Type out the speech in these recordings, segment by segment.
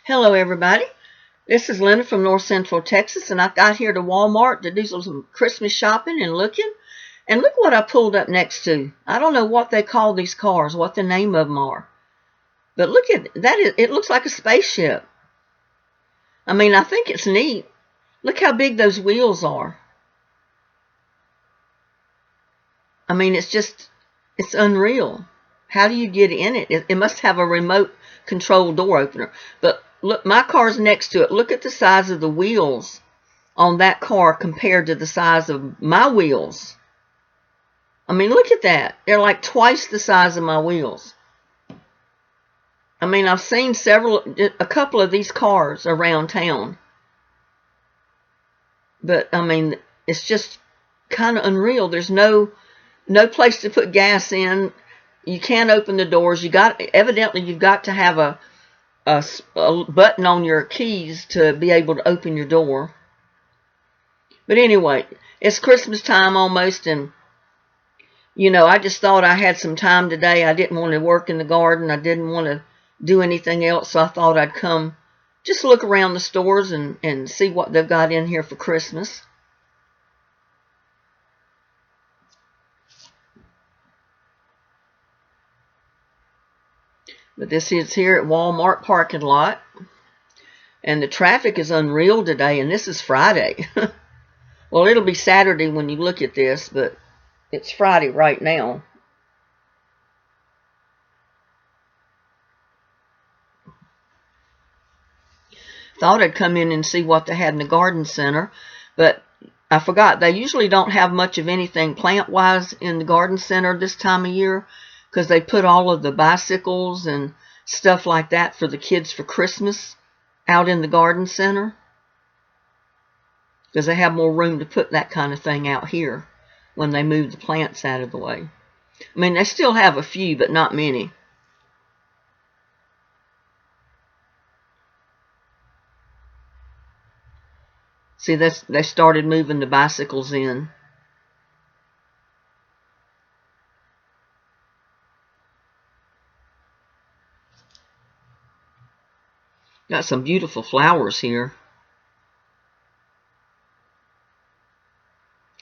Hello everybody, this is Linda from North Central Texas, and I got here to Walmart to do some Christmas shopping and looking. And look what I pulled up next to. I don't know what they call these cars, what the name of them are. But look at that, it looks like a spaceship. I mean, I think it's neat. Look how big those wheels are. I mean, it's unreal. How do you get in it? It must have a remote control door opener. But look, my car's next to it. Look at the size of the wheels on that car compared to the size of my wheels. I mean, look at that. They're like twice the size of my wheels. I mean, I've seen a couple of these cars around town. But, I mean, it's just kind of unreal. There's no place to put gas in. You can't open the doors. Evidently you've got to have a button on your keys to be able to open your door. But anyway, it's Christmas time almost, and I just thought I had some time today. I didn't want to work in the garden. I didn't want to do anything else, so I thought I'd come just look around the stores and see what they've got in here for Christmas. But this is here at Walmart parking lot. And the traffic is unreal today, and this is Friday. Well, it'll be Saturday when you look at this, but it's Friday right now. Thought I'd come in and see what they had in the garden center, but I forgot. They usually don't have much of anything plant-wise in the garden center this time of year, because they put all of the bicycles and stuff like that for the kids for Christmas out in the garden center, because they have more room to put that kind of thing out here when they move the plants out of the way. I mean, they still have a few, but not many. See, they started moving the bicycles in. Got some beautiful flowers here.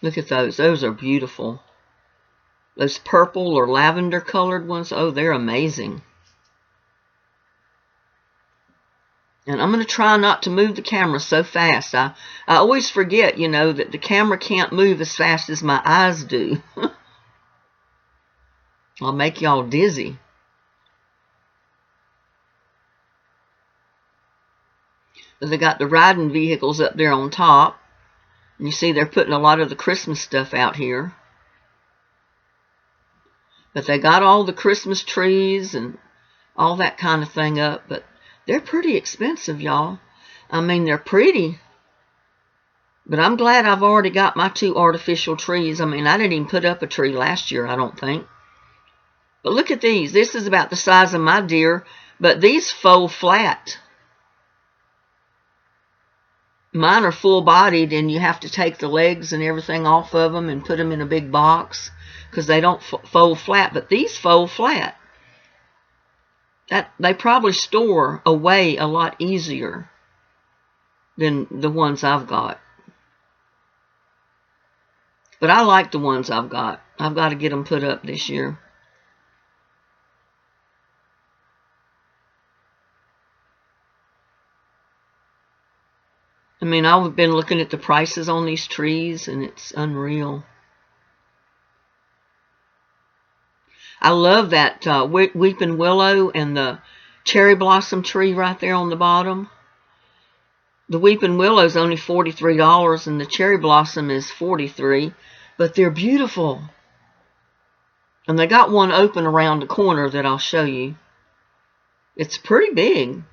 Look at those. Those are beautiful. Those purple or lavender colored ones, oh, they're amazing. And I'm going to try not to move the camera so fast. I always forget, that the camera can't move as fast as my eyes do. I'll make y'all dizzy. But they got the riding vehicles up there on top. And you see they're putting a lot of the Christmas stuff out here. But they got all the Christmas trees and all that kind of thing up. But they're pretty expensive, y'all. I mean, they're pretty. But I'm glad I've already got my 2 artificial trees. I mean, I didn't even put up a tree last year, I don't think. But look at these. This is about the size of my deer. But these fold flat. Mine are full-bodied, and you have to take the legs and everything off of them and put them in a big box because they don't fold flat. But these fold flat. They probably store away a lot easier than the ones I've got. But I like the ones I've got. I've got to get them put up this year. I mean, I've been looking at the prices on these trees, and it's unreal. I love that weeping willow and the cherry blossom tree right there on the bottom. The weeping willow is only $43, and the cherry blossom is $43, but they're beautiful. And they got one open around the corner that I'll show you. It's pretty big.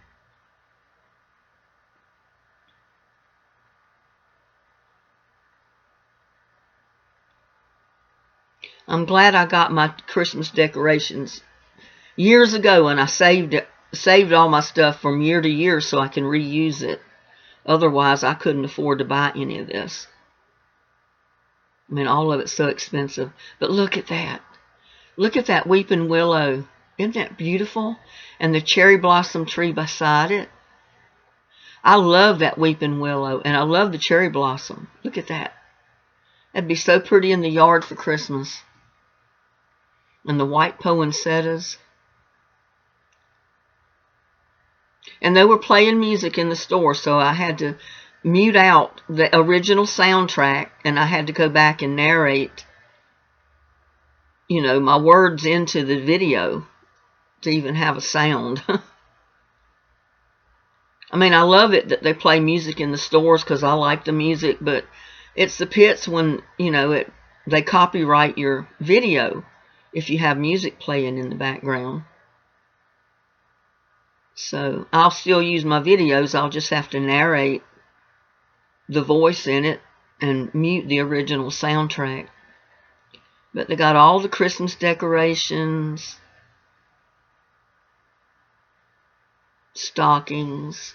I'm glad I got my Christmas decorations years ago, and I saved all my stuff from year to year so I can reuse it. Otherwise, I couldn't afford to buy any of this. I mean, all of it's so expensive. But look at that. Look at that weeping willow. Isn't that beautiful? And the cherry blossom tree beside it. I love that weeping willow, and I love the cherry blossom. Look at that. That'd be so pretty in the yard for Christmas. And the white poinsettias. And they were playing music in the store, so I had to mute out the original soundtrack, and I had to go back and narrate, you know, my words into the video to even have a sound. I mean, I love it that they play music in the stores because I like the music, but it's the pits when, you know, they copyright your video if you have music playing in the background. So I'll still use my videos. I'll just have to narrate the voice in it and mute the original soundtrack. But they got all the Christmas decorations, stockings.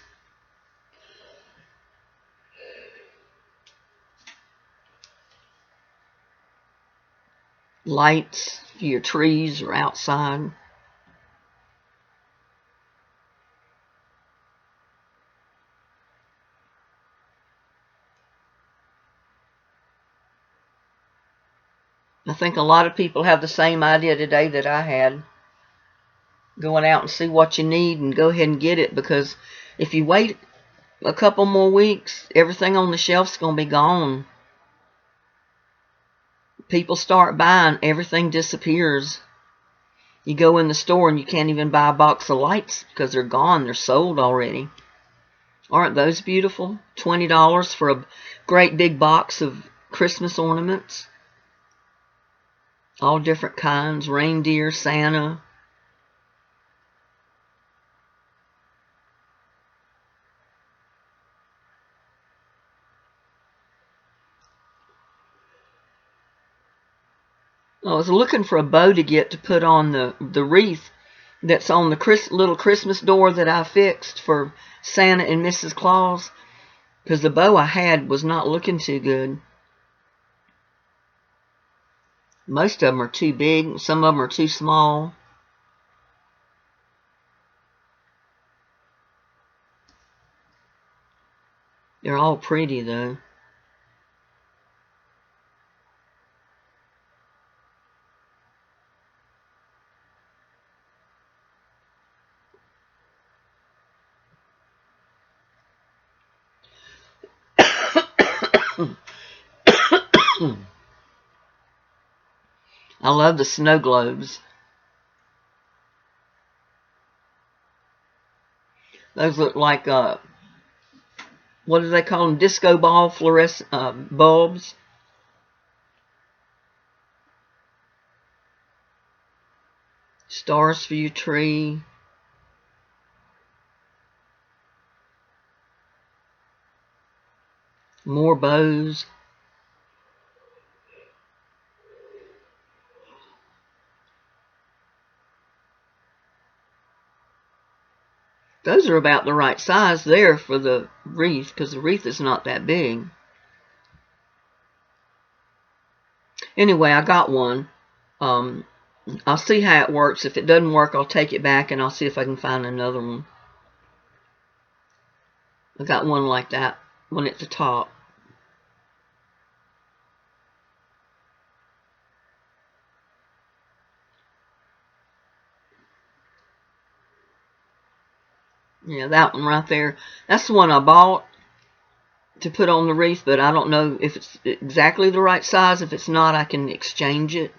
Lights for your trees or outside. I think a lot of people have the same idea today that I had. Going out and see what you need and go ahead and get it, because if you wait a couple more weeks, everything on the shelf's going to be gone. People start buying, everything disappears. You go in the store and you can't even buy a box of lights because they're gone. They're sold already. Aren't those beautiful? $20 for a great big box of Christmas ornaments. All different kinds. Reindeer, Santa. I was looking for a bow to get to put on the wreath that's on the little Christmas door that I fixed for Santa and Mrs. Claus, because the bow I had was not looking too good. Most of them are too big. Some of them are too small. They're all pretty, though. I love the snow globes. Those look like, what do they call them? Disco ball fluorescent bulbs. Stars for your tree. More bows. Those are about the right size there for the wreath, because the wreath is not that big. Anyway, I got one. I'll see how it works. If it doesn't work, I'll take it back and I'll see if I can find another one. I got one like that, one at the top. Yeah, that one right there. That's the one I bought to put on the wreath, but I don't know if it's exactly the right size. If it's not, I can exchange it.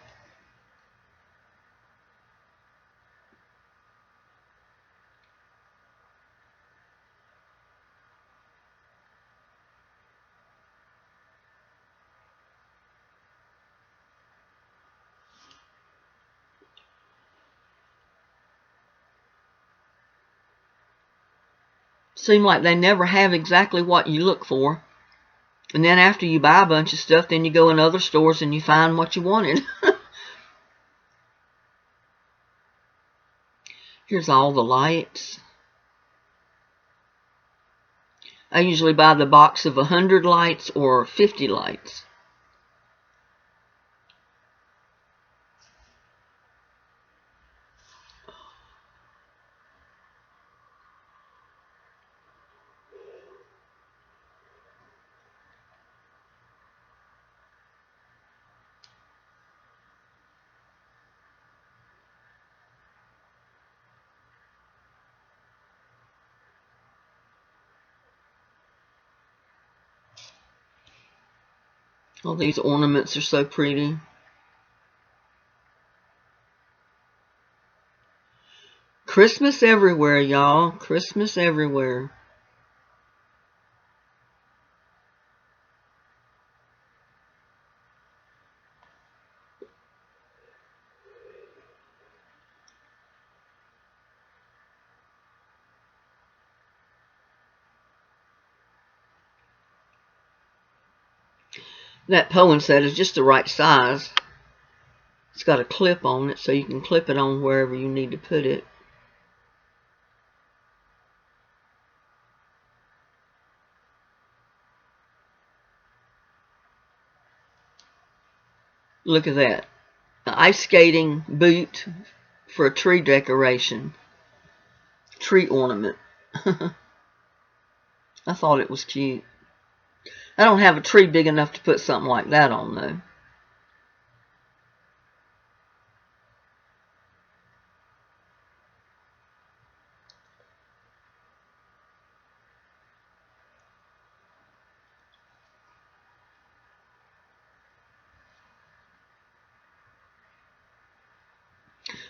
Seem like they never have exactly what you look for. And then after you buy a bunch of stuff, then you go in other stores and you find what you wanted. Here's all the lights. I usually buy the box of 100 lights or 50 lights. All these ornaments are so pretty. Christmas everywhere, y'all. Christmas everywhere. That Poen set is just the right size. It's got a clip on it, so you can clip it on wherever you need to put it. Look at that. An ice skating boot for a tree decoration. Tree ornament. I thought it was cute. I don't have a tree big enough to put something like that on, though.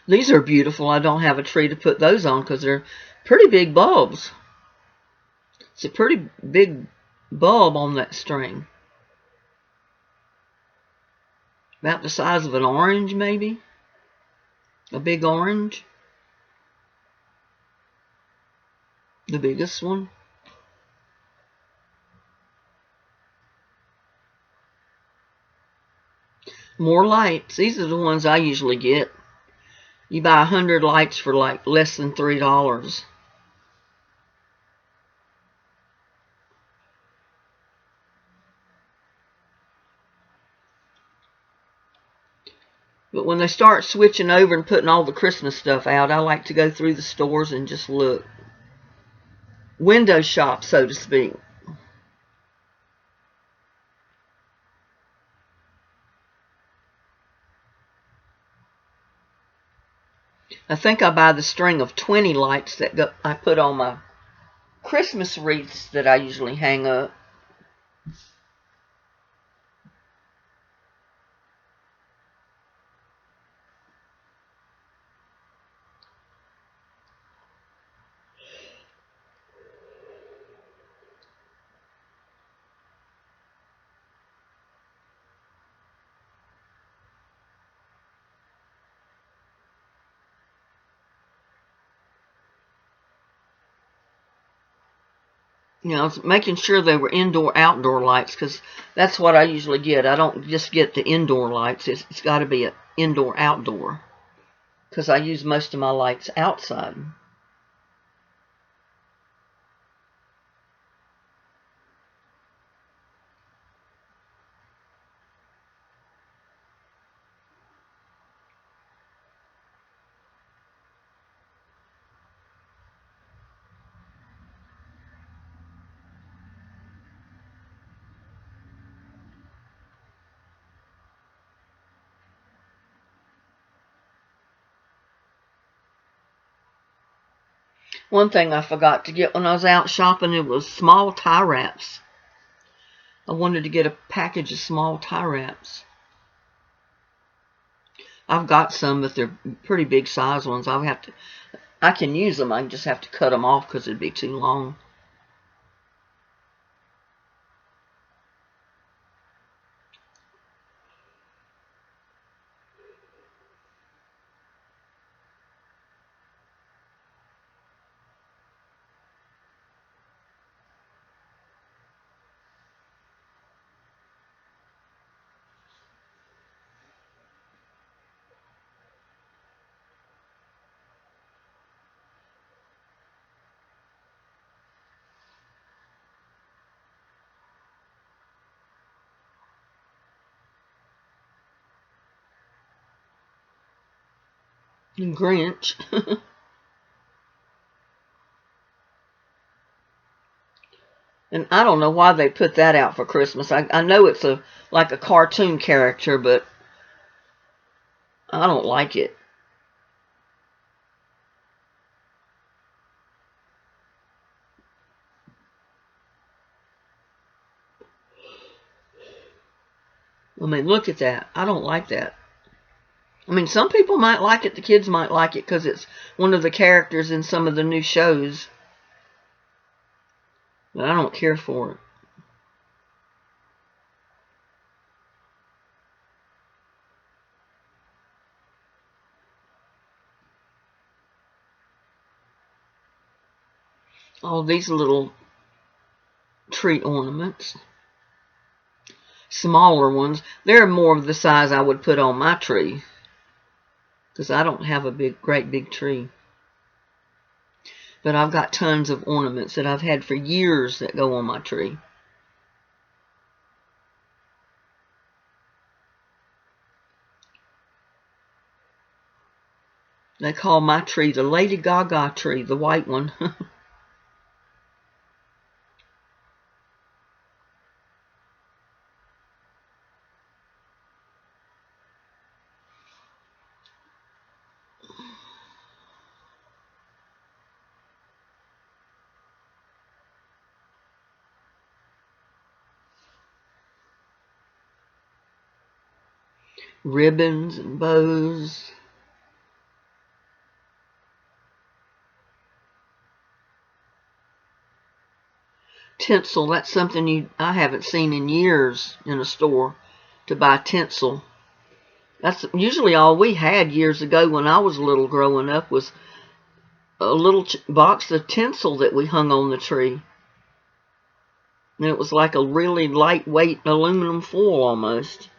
These are beautiful. I don't have a tree to put those on because they're pretty big bulbs. It's a pretty big bulb on that string. About the size of an orange, maybe. A big orange. The biggest one. More lights. These are the ones I usually get. You buy 100 lights for like less than $3. But when they start switching over and putting all the Christmas stuff out, I like to go through the stores and just look. Window shop, so to speak. I think I buy the string of 20 lights that I put on my Christmas wreaths that I usually hang up. You know, making sure they were indoor-outdoor lights, because that's what I usually get. I don't just get the indoor lights. It's got to be an indoor-outdoor, because I use most of my lights outside. One thing I forgot to get when I was out shopping, it was small tie wraps. I wanted to get a package of small tie wraps. I've got some, but they're pretty big size ones. I can use them. I just have to cut them off because it'd be too long. Grinch. And I don't know why they put that out for Christmas. I know it's like a cartoon character, but I don't like it. I mean, look at that. I don't like that. I mean, some people might like it. The kids might like it because it's one of the characters in some of the new shows. But I don't care for it. All these little tree ornaments. Smaller ones. They're more of the size I would put on my tree. Because I don't have a great big tree. But I've got tons of ornaments that I've had for years that go on my tree. They call my tree the Lady Gaga tree, the white one. Ribbons and bows. Tinsel, that's something I haven't seen in years in a store, to buy tinsel. That's usually all we had years ago when I was little growing up, was a little box of tinsel that we hung on the tree. And it was like a really lightweight aluminum foil almost.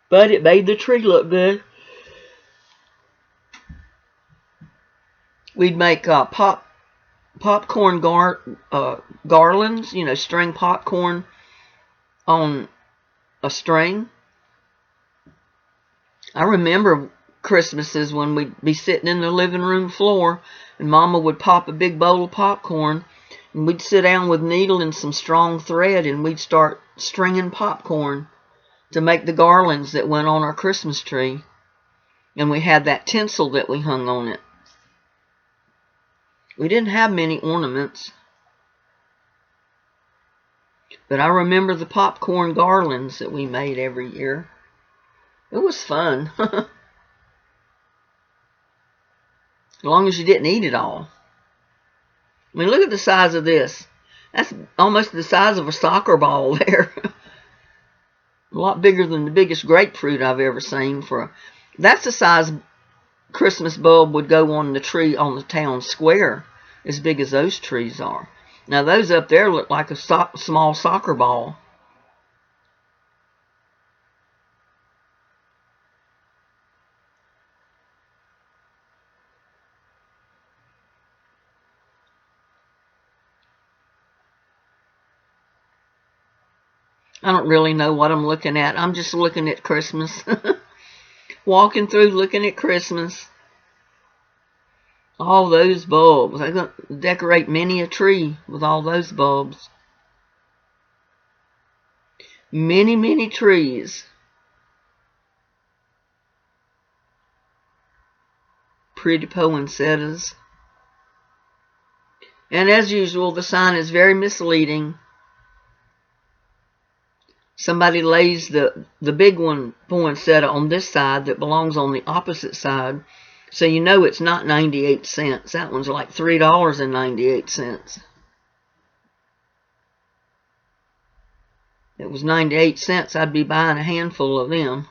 But it made the tree look good. We'd make popcorn garlands, string popcorn on a string. I remember Christmases when we'd be sitting in the living room floor and Mama would pop a big bowl of popcorn and we'd sit down with needle and some strong thread and we'd start stringing popcorn to make the garlands that went on our Christmas tree. And we had that tinsel that we hung on it. We didn't have many ornaments, but I remember the popcorn garlands that we made every year. It was fun. As long as you didn't eat it all. I mean, look at the size of this. That's almost the size of a soccer ball there. A lot bigger than the biggest grapefruit I've ever seen. That's the size Christmas bulb would go on the tree on the town square, as big as those trees are. Now those up there look like a small soccer ball. I don't really know what I'm looking at. I'm just looking at Christmas. Walking through looking at Christmas. All those bulbs. I'm going to decorate many a tree with all those bulbs. Many, many trees. Pretty poinsettias. And as usual, the sign is very misleading. Somebody lays the big one poinsettia on this side that belongs on the opposite side. So you know it's not 98 cents. That one's like $3.98. If it was 98 cents, I'd be buying a handful of them.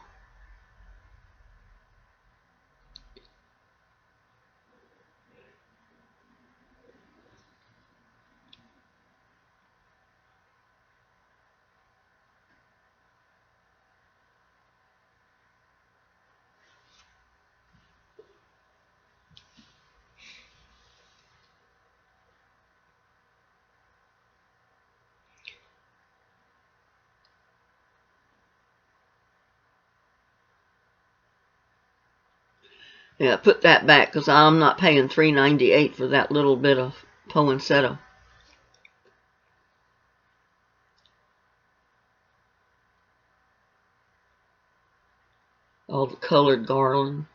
Yeah, put that back because I'm not paying $3.98 for that little bit of poinsettia. All the colored garland.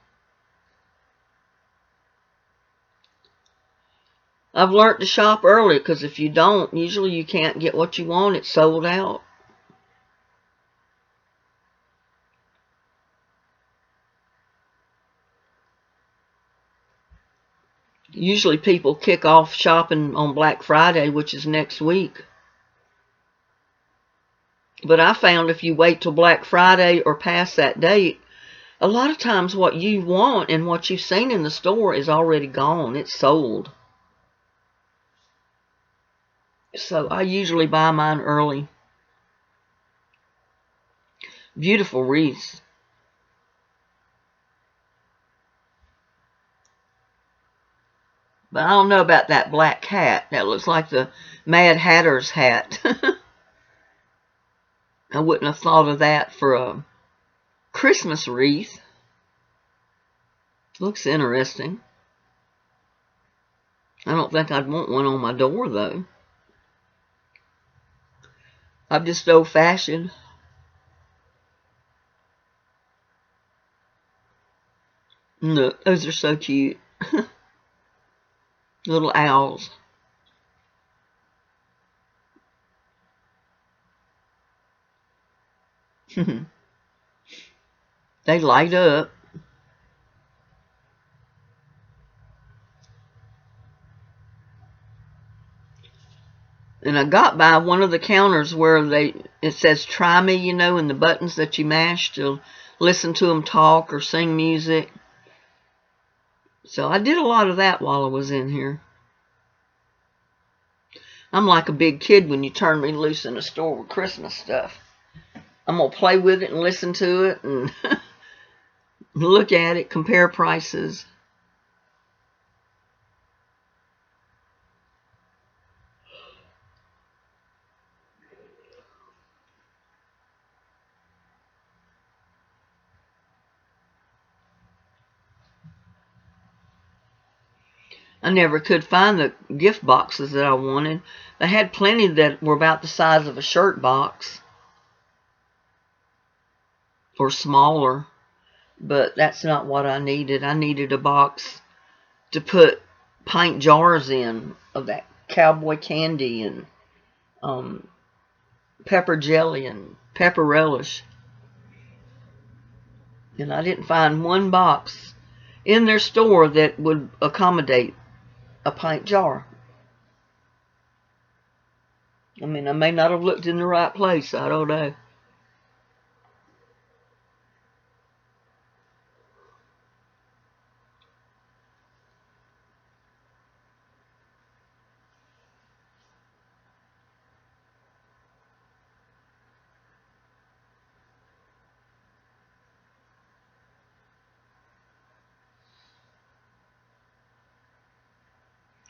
I've learned to shop early, because if you don't, usually you can't get what you want. It's sold out. Usually people kick off shopping on Black Friday, which is next week. But I found if you wait till Black Friday or past that date, a lot of times what you want and what you've seen in the store is already gone. It's sold. So I usually buy mine early. Beautiful wreaths. But I don't know about that black hat. That looks like the Mad Hatter's hat. I wouldn't have thought of that for a Christmas wreath. Looks interesting. I don't think I'd want one on my door, though. I'm just old-fashioned. Look, those are so cute. Little owls. They light up. And I got by one of the counters where it says try me, you know, and the buttons that you mash to listen to them talk or sing music. So I did a lot of that while I was in here. I'm like a big kid when you turn me loose in a store with Christmas stuff. I'm going to play with it and listen to it and look at it, compare prices. I never could find the gift boxes that I wanted. They had plenty that were about the size of a shirt box or smaller, but that's not what I needed. I needed a box to put pint jars in of that cowboy candy and pepper jelly and pepper relish. And I didn't find one box in their store that would accommodate a pint jar. I mean, I may not have looked in the right place. I don't know.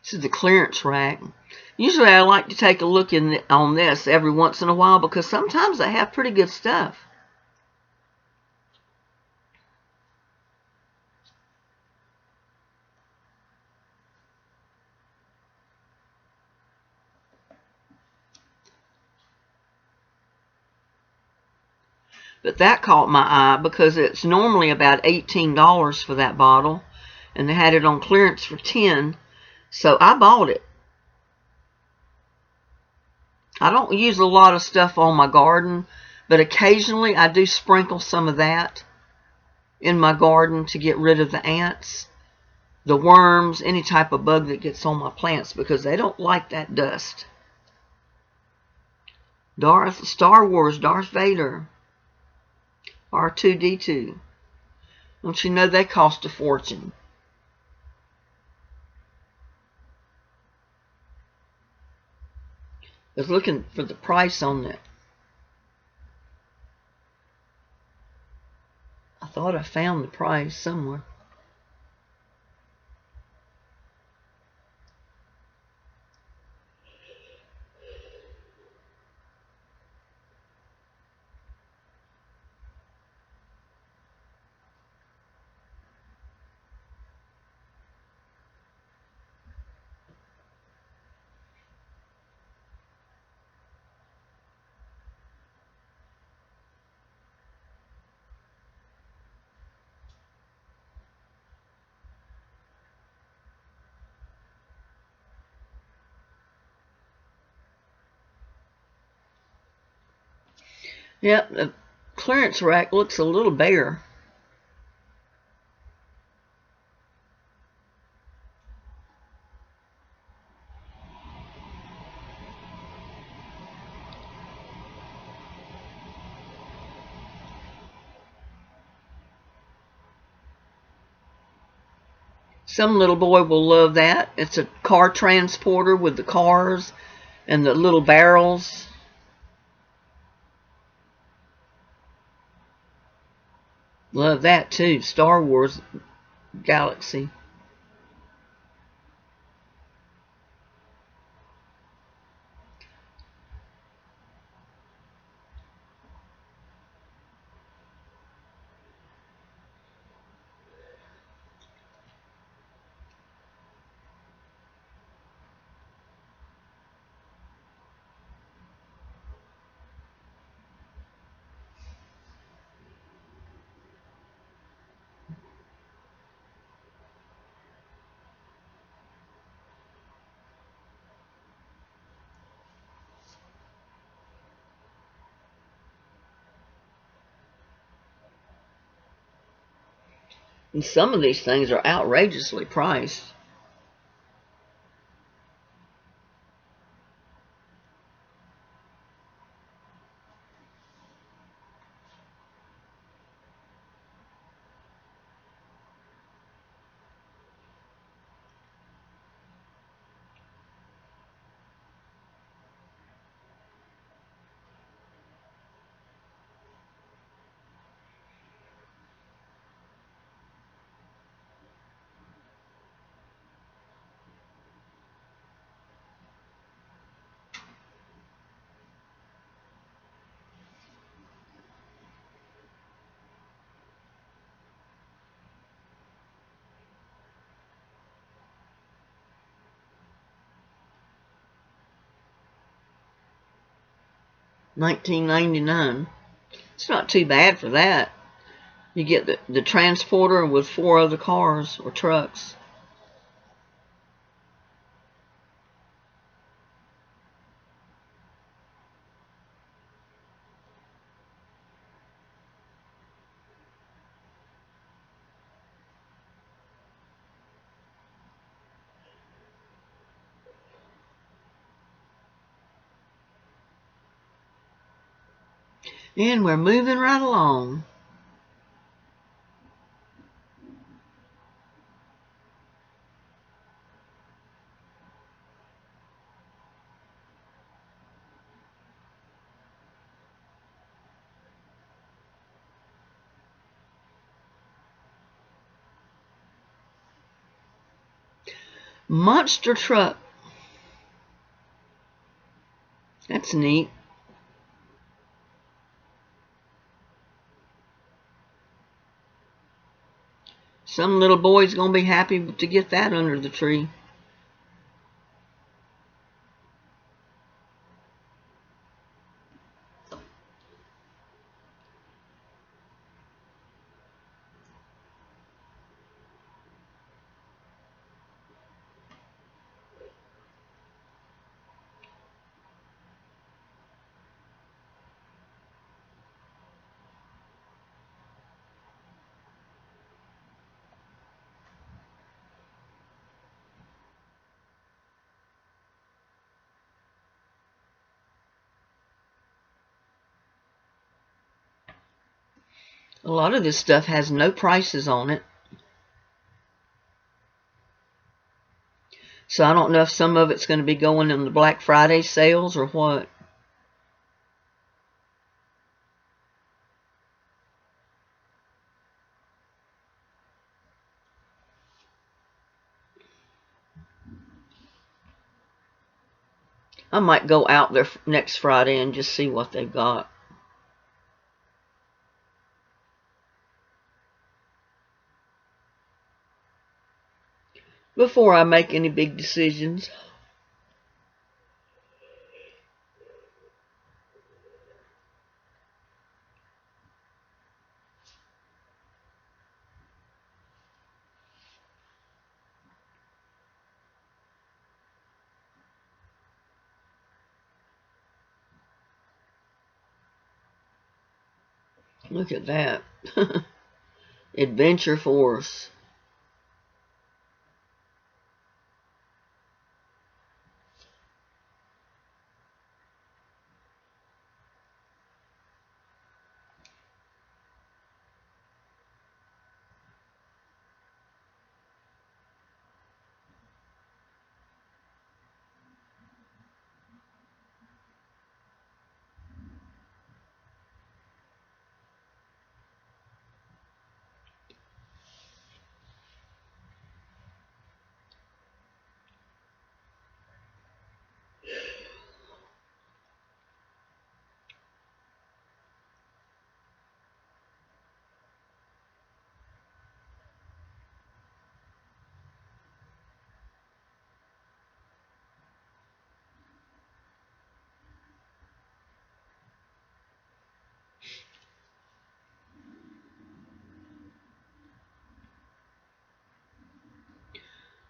This is the clearance rack. Usually I like to take a look on this every once in a while because sometimes they have pretty good stuff. But that caught my eye because it's normally about $18 for that bottle, and they had it on clearance for $10, so I bought it. I don't use a lot of stuff on my garden, but occasionally I do sprinkle some of that in my garden to get rid of the ants, the worms, any type of bug that gets on my plants because they don't like that dust. Star Wars, Darth Vader, R2-D2. Don't you know they cost a fortune? I was looking for the price on it. I thought I found the price somewhere. Yep, the clearance rack looks a little bare. Some little boy will love that. It's a car transporter with the cars and the little barrels. Love that too. Star Wars Galaxy. And some of these things are outrageously priced. $19.99. It's not too bad for that. You get the transporter with 4 other cars or trucks. And we're moving right along. Monster truck. That's neat. Some little boy's gonna be happy to get that under the tree. A lot of this stuff has no prices on it. So I don't know if some of it's going to be going in the Black Friday sales or what. I might go out there next Friday and just see what they've got before I make any big decisions. Look at that. Adventure Force.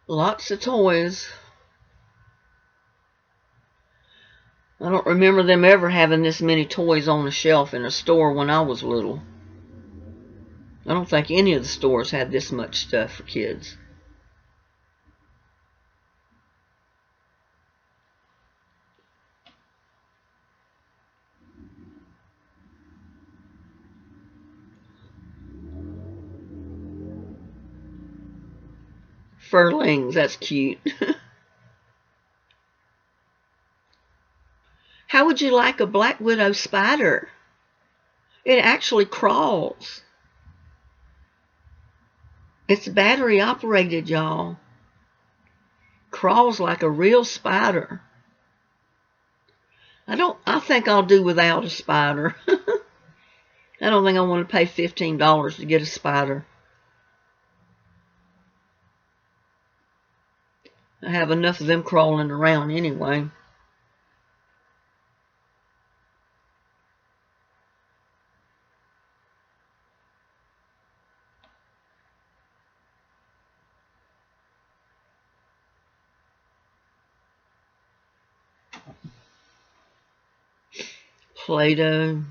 Lots of toys. I don't remember them ever having this many toys on the shelf in a store when I was little. I don't think any of the stores had this much stuff for kids. Furlings, that's cute. How would you like a black widow spider? It actually crawls. It's battery operated, y'all. Crawls like a real spider. I think I'll do without a spider. I don't think I want to pay $15 to get a spider. I have enough of them crawling around anyway. Play-Doh.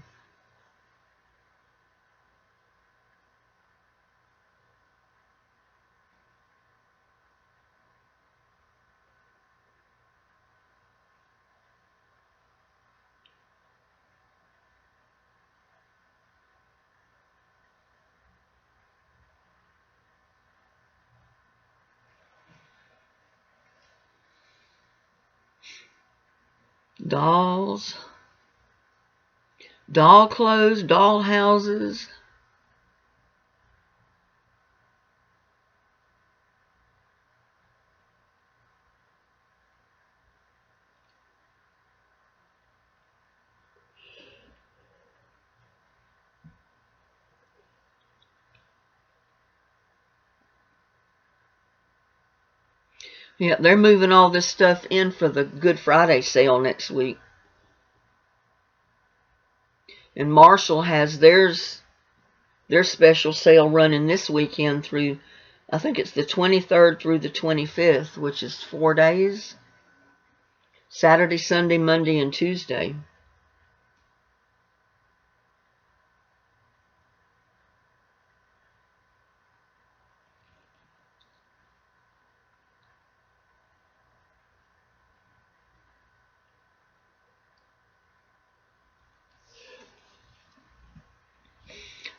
Dolls. Doll clothes, doll houses. Yeah, they're moving all this stuff in for the Good Friday sale next week. And Marshall has their special sale running this weekend through, I think it's the 23rd through the 25th, which is 4 days. Saturday, Sunday, Monday, and Tuesday.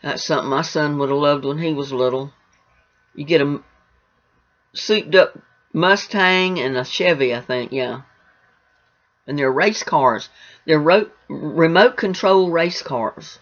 That's something my son would have loved when he was little. You get a souped up Mustang and a Chevy, I think, yeah. And they're race cars. They're remote control race cars.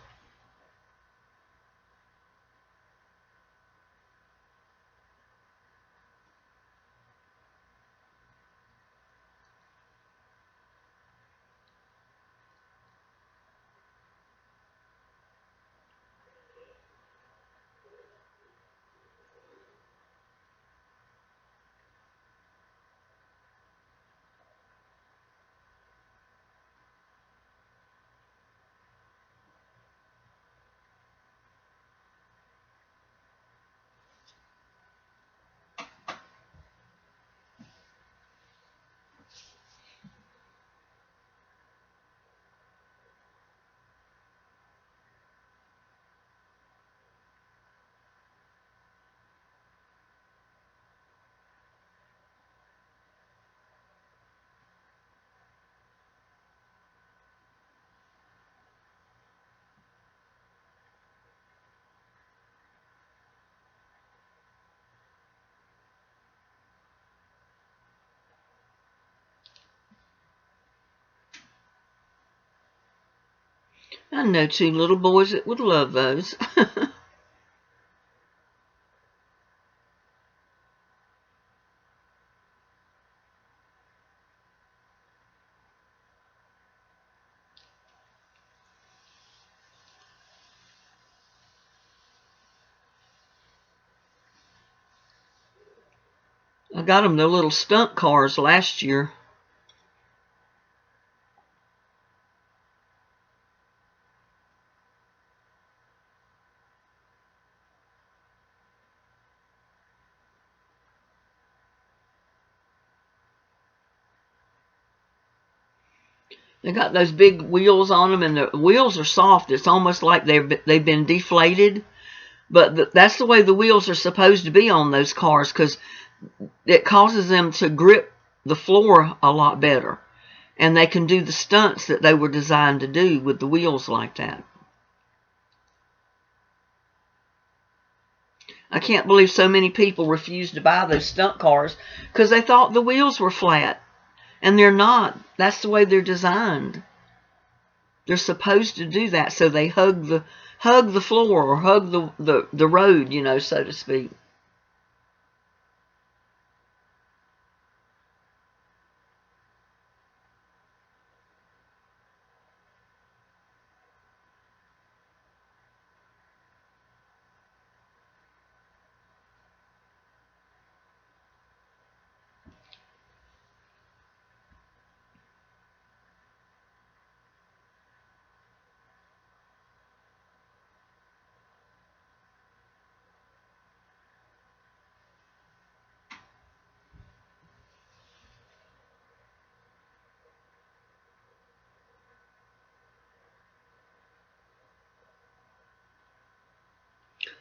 I know 2 little boys that would love those. I got them the little stunt cars last year. They got those big wheels on them, and the wheels are soft. It's almost like they've been deflated. But that's the way the wheels are supposed to be on those cars, because it causes them to grip the floor a lot better. And they can do the stunts that they were designed to do with the wheels like that. I can't believe so many people refused to buy those stunt cars because they thought the wheels were flat. And they're not. That's the way they're designed. They're supposed to do that so they hug the floor or hug the road, you know, so to speak.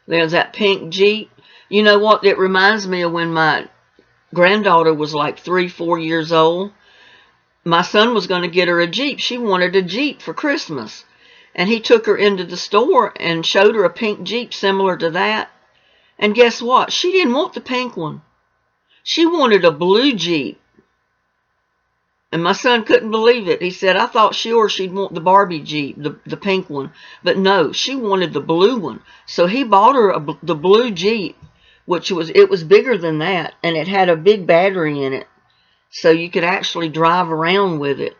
There's that pink Jeep. You know what? It reminds me of when my granddaughter was like 3, 4 years old. My son was going to get her a Jeep. She wanted a Jeep for Christmas. And he took her into the store and showed her a pink Jeep similar to that. And guess what? She didn't want the pink one. She wanted a blue Jeep. And my son couldn't believe it. He said, I thought sure she'd want the Barbie Jeep, the pink one. But no, she wanted the blue one. So he bought her the blue Jeep, which it was bigger than that. And it had a big battery in it. So you could actually drive around with it.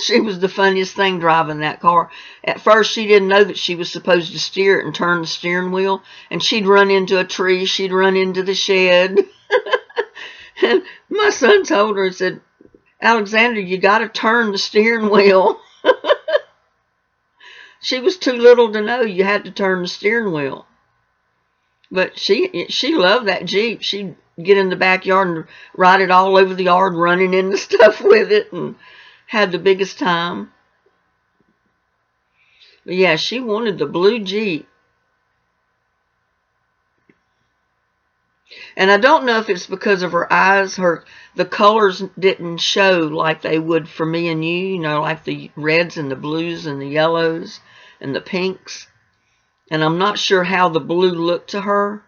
She was the funniest thing driving that car. At first, she didn't know that she was supposed to steer it and turn the steering wheel. And she'd run into a tree. She'd run into the shed. And my son told her, he said, Alexander, you got to turn the steering wheel. She was too little to know you had to turn the steering wheel. But she loved that Jeep. She'd get in the backyard and ride it all over the yard, running into stuff with it, and had the biggest time. But yeah, she wanted the blue Jeep. And I don't know if it's because of her eyes. The colors didn't show like they would for me and you know, like the reds and the blues and the yellows and the pinks. And I'm not sure how the blue looked to her.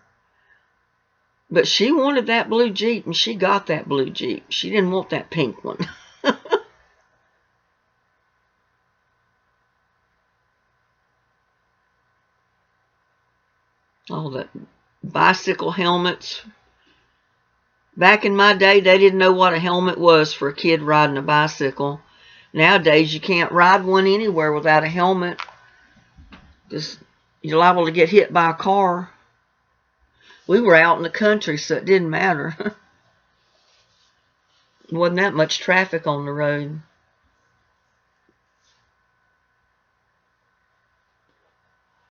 But she wanted that blue Jeep, and she got that blue Jeep. She didn't want that pink one. All the bicycle helmets. Back in my day, they didn't know what a helmet was for a kid riding a bicycle. Nowadays, you can't ride one anywhere without a helmet. You're liable to get hit by a car. We were out in the country, so it didn't matter. Wasn't that much traffic on the road.